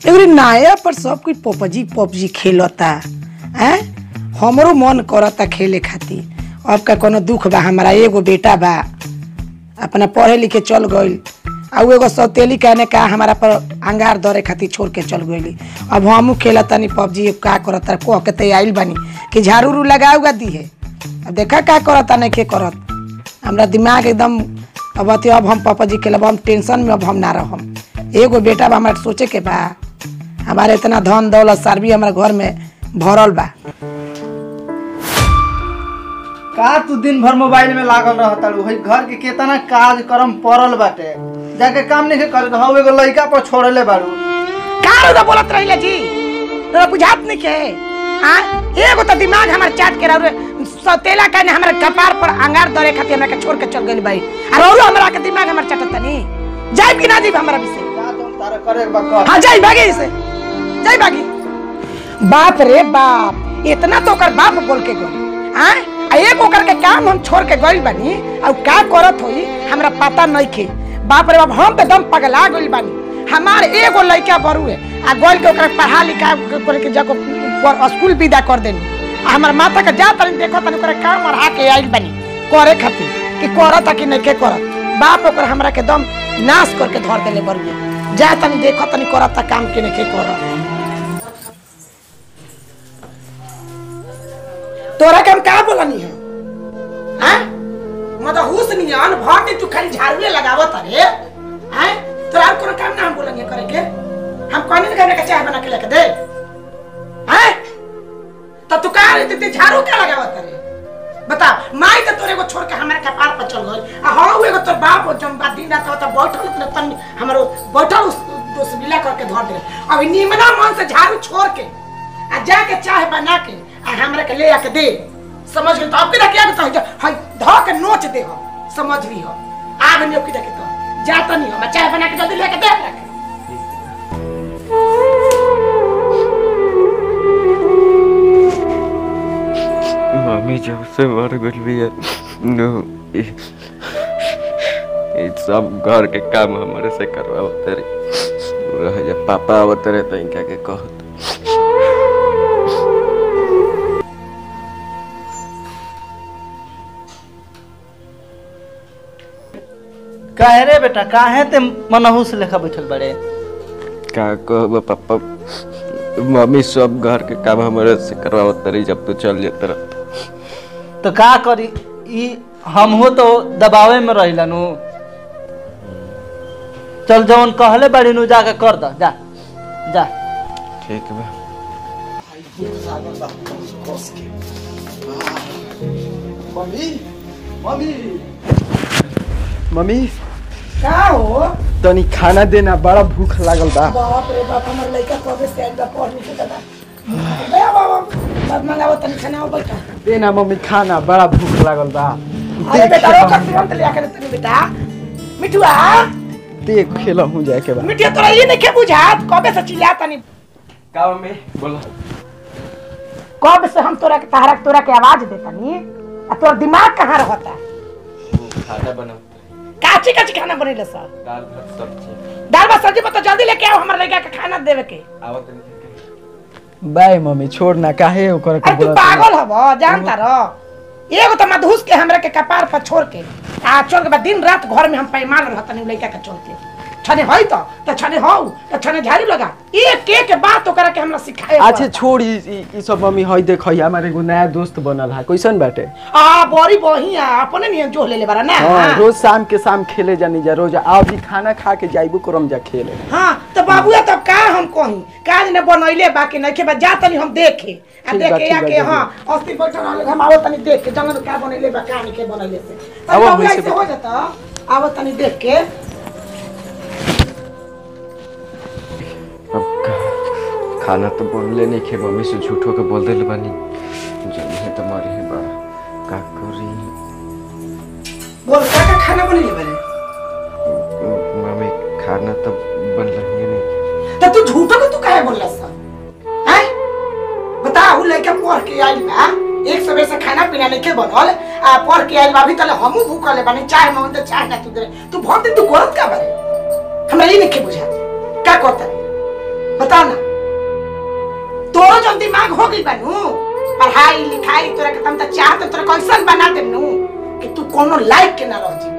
एगरी नया पर सब कोई पबजी पबजी खेलता हैं। हमरो मन करता खेले खातिर। अब का कोनो दुख बा? हमारा एगो बेटा बा, अपना पढ़े लिखे चल गइल, और एगो सौतेली कहने का हमारा पर अंगार दरे खातिर छोड़ के चल गइली। अब हमू खेलतानी पबजी। का करता कह के ते आइल बानी कि झाड़ू रू लगाऊगा दी है। अब देखा का करता नहीं के करत। हमरा दिमाग एकदम अब हम पबजी खेलब, हम टेंशन में अब हम ना रहम। एगो बेटा बा हमारे सोचे के बा। हमारे इतना धन दौलत सार्वी हमारे घर में भरल बा। का तू दिन भर मोबाइल में लागल रहता है? घर के केतना काज करम पड़ल बाटे, जाके काम नहीं करे तो हम एगो लड़का पर छोड़ले बारू। का रो बोलत रहिला जी? तोरा बुझात नहीं के? हां एगो तो दिमाग हमर चाट के रह सतेला कहने हमर कपार पर अंगार दरे खातिर हमरा के छोड़ के चल गेल भाई। और हमरा के दिमाग हमर चाटत नहीं। जाई कि ना जी हमरा विषय? का तुम तारा करे बा कर। हां जाई भागी से, जाई भागी। बाप रे बाप, इतना तो कर बाप बोल के गई। हां एक ओकर के काम हम छोड़ के गइल बानी और का करत होई हमरा पता नहीं खे। बाप रे बाप, हम पे दम पगला गइल बानी। हमार एगो लड़का बरू है आ गइल के ओकर पढ़ा लिखा करे के जाको स्कूल विदा कर देनी। हमार माता का जा तनी देखो तनी करे काम और आके आइल बानी करे खातिर कि करत कि नहीं के करत। बाप ओकर हमरा के दम नाश करके धर देले बरू। जा तनी देखो तनी करत काम के नहीं के करत। तोरा के हम का बोलनी है? हैं मतलब हुस नियन भर के तू खाली झाड़ूए लगावत रे। हैं तोरा कोनो काम ना हम बोलनी है करे के? हम कोनी ने के चाय बना के लेके दे? हैं तो तू का रे झाड़ू क्या लगावत रे? बता। माई तो तोरे को छोड़ के हमारे कपार पर चल गई। आ हां एगो तोर बाप जम बा दिन रात तो बैठल न तन हमरो बैठल दोस मिला करके धर दे। अब निमना मन से झाड़ू छोड़ के आ जाके चाय बना के हमरा के ले आके दे। समझ गए? तो आपके ना क्या कहता है ध के नोच दे हम। समझ ली हो? आग नहीं ओकी देखे तो जाता नहीं हो। मैं चाय बना के जल्दी लेके दे। मम्मी जब से मर गई भी है ये सब घर के काम हमारे से करवाते रहे। जब पापा आवते रहे तो इनका के कहत काहे रे बेटा, काहे ते मनहूस लेखा बैठल बड़े? का कहब पापा, मम्मी सब घर के काम हमारे से करवाते रही जब तू चल जाता रह। तो का करी? ई हम हो तो दबावे में रहिला नु। चल जवन कहले बड़ी नु जाके कर द। जा जा। ठीक बा। मम्मी मम्मी मम्मी का हो? तनी खाना देना, बड़ा भूख लागल बा। बाप रे बाप, हमर लइका कबे से आइल बा पढ़ लिख के दादा। बे बाबा बाप मंगाओ तनी खाना हो बैठा। देना मम्मी खाना, बड़ा भूख लागल बा। अरे बेटा रो कर तुरंत ले आके तनी बेटा। मिठुआ देख खेला हूं जाके बा। मिठिया तोरा ये नहीं के बुझात कबे से चिल्ला तनी? का मम्मी बोला? कब से हम तोरा के आवाज देतनी आ तोरा दिमाग कहां रहता? खाना बनाओ। काची काची खाना बनेले सा? दाल भात सब्जी। दाल भात सब्जी बता जल्दी लेके आओ, हमर लइका के खाना देवे के। आवत बाय मम्मी छोड़ ना, काहे ओकर के अरे तू पागल हबो जानता रह। एगो तो मधुस के हमरा के कपार पर छोड़ के आ चल के बाद दिन रात घर में हम पैमाल रहतनी लइका के चल के। छने होई तो छने हो तो छने झाड़ू लगा। एक एक बात ओकरा के हमरा सिखाए। अच्छा छोड़ ई सब मम्मी हई देख हई हमारे एगो नया दोस्त बनल है। कैसन बाटे? बड़ी बढ़िया अपने नियन जो ले बारा ना। हां रोज शाम के शाम खेले जानी जा। रोज आओ भी खाना खा के जाइबो करम जा खेले। हां तो बाबूया तब का हम कहीं काज ने बनैले बाकी नहीं के बा जा तनी हम देखे आ देखे आके। हां अस्ति बैठल रहले हम आवत तनी देख के जंगल का बनैले बा का नहीं के बनैले से। अब बाबूया ऐसे हो जाता आवत तनी देख के। खाना तो बोलले नहीं खे, मम्मी से झूठो के बोल देले बानी। जल्दी है तुम्हारी है बा का करी? बोल का खाना बनैले बारे? मम्मी खाना तो बन रही नहीं। तो तू झूठो के तू काहे बोलला सा? हैं बता उ लइका पढ़ के आइल बा, एक सबे से खाना पीना नहीं के बनल आ पढ़ के आइल बा। अभी तले हमहु भूखले बानी, चाय मांगते चाय ना तू दे। तू बहुत दिन तू करत का बारे? हमरा ई नहीं के बुझा का करता? बता ना तोरो जो दिमाग हो गई बनू पढ़ाई लिखाई तोरा के तम त चाहत तोरा कैसन बना दे नू कि तू कोनो लायक के ना रह जी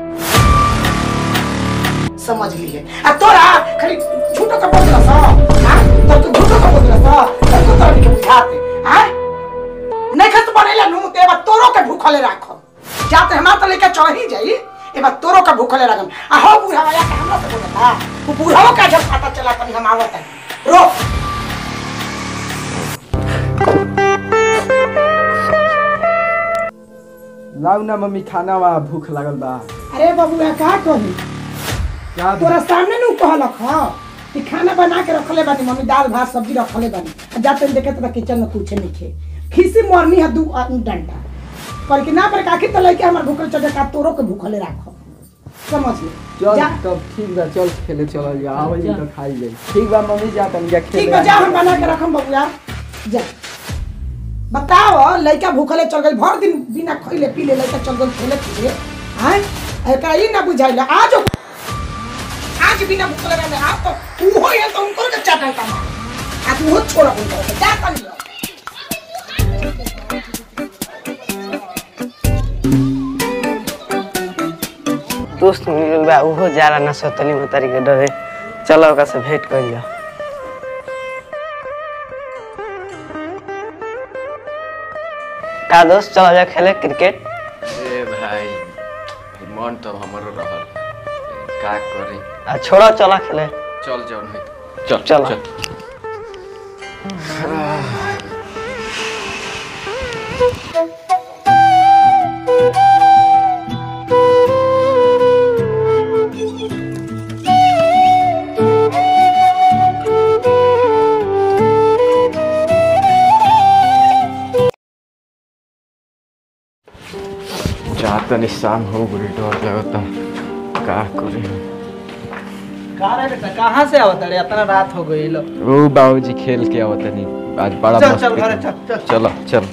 समझ लिए आ तोरा खाली झूठो का बोलला सा हां तो तू झूठो का बोलला सा तो तोरा के बुझाते हां नहीं खत बनेला नू ते बा तोरो के भूखले राखो जाते हमार त लेके चढ़ ही जाई ए बा तोरो का भूखले राखम आ हो बूढ़ा वाला के हमरा से बोलता वो बूढ़ाओ का जब पता चला तनी हम आवत है रो लाउ ना मम्मी खाना वा भूख लागल बा। अरे बबुआ का कही क्या तोरा सामने नु कहलक हां कि खाना बना के रखले बानी मम्मी दाल भात सब्जी रखले बानी जाते देखे त किचन में कुछ नहीं खे खिसी मरनी है दू डंडा पर कि ना पर काकी त लइके हमर भूखल चढ़े का तोरो के भूखले राखो समझ ले चल तब ठीक बा चल खेले चल जा आवे जी तो खाई ले ठीक बा मम्मी जा तन जा खेले ठीक बा जा हम बना के रखम बबुआ जा बताओ लइका भूखले चल गइल भर दिन बिना खइले पीले लइका चल गइल खेले पीले हैं एकरा ई ना बुझाइला आज बिना भूखले रहने आ तो तू हो ये तो उनको के चाटल का आ तू हो छोड़ उनको जा कर लो दोस्त मिलल बा उहो जाला ना सतनी मतरी के डरे चलो ओका से भेंट कर जा का दोस्त चलो जा खेले क्रिकेट ए भाई मन तो हमरो रहल का करी आ छोड़ो चला खेले चल जाओ नहीं चल चलो। चल तनी शाम हो गई डर लगता का करे का रे बेटा कहाँ से आवत रे इतना रात हो गई लो ओ बाबूजी खेल के आवत नहीं आज बड़ा चल मस्त चल घरे चल चल चलो चल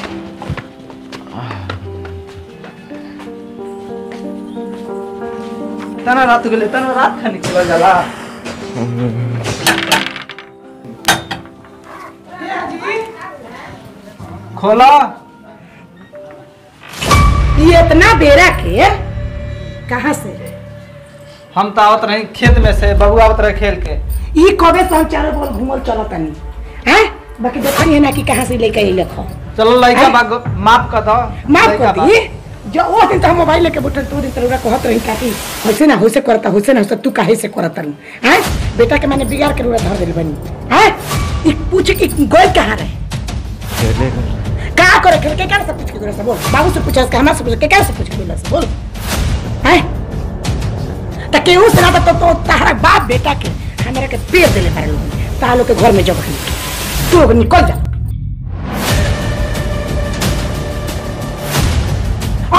इतना रात हो गई इतना रात खाने के जाला खोला ये इतना बेरा के कहां से हम तो आवत रही खेत में से बबू आवत रहे खेल के ई कबे से हम चारों बगल घूमल चलत तनी हैं बाकी देखनी है ना कि कहां से लेके आई लखो चलो लइका बाग माफ कर दो माफ कर दी जो वो दिन तो हम मोबाइल लेके बैठल तू दिन तोरा कहत रही काकी होसे ना होसे करता होसे ना होसे तू काहे से करत रही हैं बेटा के मैंने बिगाड़ के रूड़ा धर देल बनी हैं ई पूछ कि गोल कहां रहे खेले का करे खेल के कर सब पूछ के तोरा से बोल बाबू से पूछस के हमरा से पूछ के कैसे पूछ के बोला से बोल हैं त केहू से ना तो तारा बाप बेटा के हमरा के पेड़ देले पारे लोग तालो के घर में जब तू निकल जा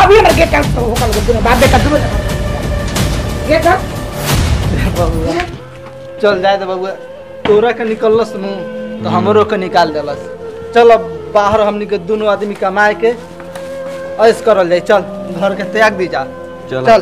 अभी हमरा गेट आउट हो कल दोनों बाप बेटा दोनों गेट आउट चल जाए तो बबुआ तोरा के निकलस नु तो हमरो के निकाल देलस चल अब बाहर हमनी के दोनों आदमी कमाए के ऐश करल जाए चल घर के त्याग दी जा चल चल